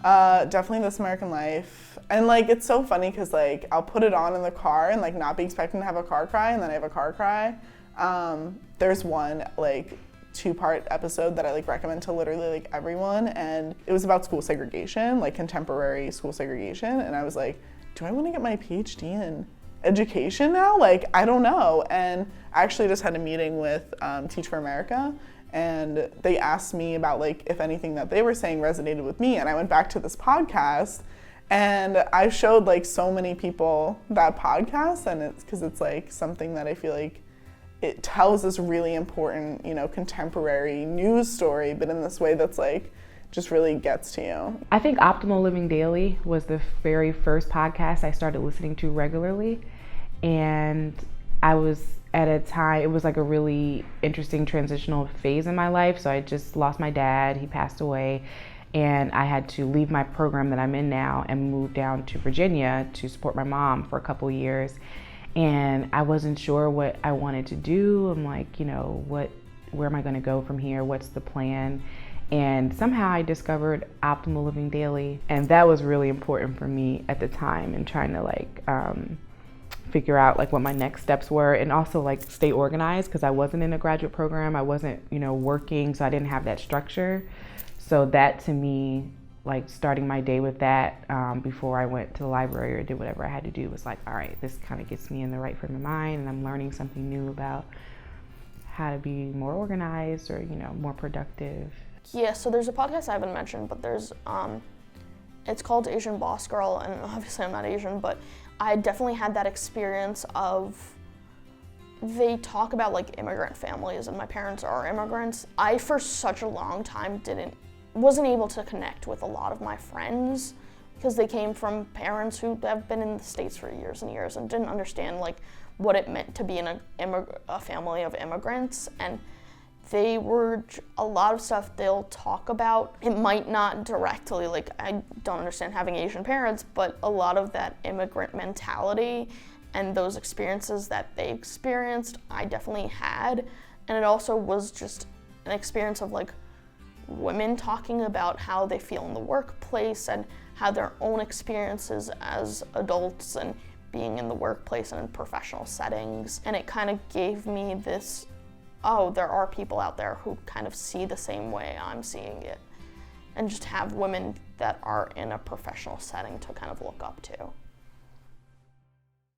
Definitely This American Life. And like, it's so funny because like, I'll put it on in the car and like not be expecting to have a car cry, and then I have a car cry. There's one like 2-part episode that I like recommend to literally like everyone, and it was about school segregation, like contemporary school segregation, and I was like, do I want to get my PhD in education now? Like, I don't know. And I actually just had a meeting with Teach for America, and they asked me about like if anything that they were saying resonated with me, and I went back to this podcast and I showed like so many people that podcast, and it's because it's like something that I feel like it tells this really important, you know, contemporary news story, but in this way that's like just really gets to you. I think Optimal Living Daily was the very first podcast I started listening to regularly, and I was at a time, it was like a really interesting transitional phase in my life. So I just lost my dad, he passed away, and I had to leave my program that I'm in now and move down to Virginia to support my mom for a couple years. And I wasn't sure what I wanted to do. I'm like, you know, where am I gonna go from here? What's the plan? And somehow I discovered Optimal Living Daily, and that was really important for me at the time in trying to like figure out like what my next steps were, and also like stay organized because I wasn't in a graduate program. I wasn't, you know, working, so I didn't have that structure. So that to me, like starting my day with that before I went to the library or did whatever I had to do was like, all right, this kind of gets me in the right frame of mind, and I'm learning something new about how to be more organized or, you know, more productive. Yeah, so there's a podcast I haven't mentioned, but there's, it's called Asian Boss Girl, and obviously I'm not Asian, but I definitely had that experience of, they talk about like immigrant families, and my parents are immigrants. I, for such a long time, wasn't able to connect with a lot of my friends because they came from parents who have been in the States for years and years and didn't understand like what it meant to be in a family of immigrants. And they were, a lot of stuff they'll talk about, it might not directly, like I don't understand having Asian parents, but a lot of that immigrant mentality and those experiences that they experienced, I definitely had. And it also was just an experience of like women talking about how they feel in the workplace and how their own experiences as adults and being in the workplace and in professional settings. And it kind of gave me this, oh, there are people out there who kind of see the same way I'm seeing it, and just have women that are in a professional setting to kind of look up to.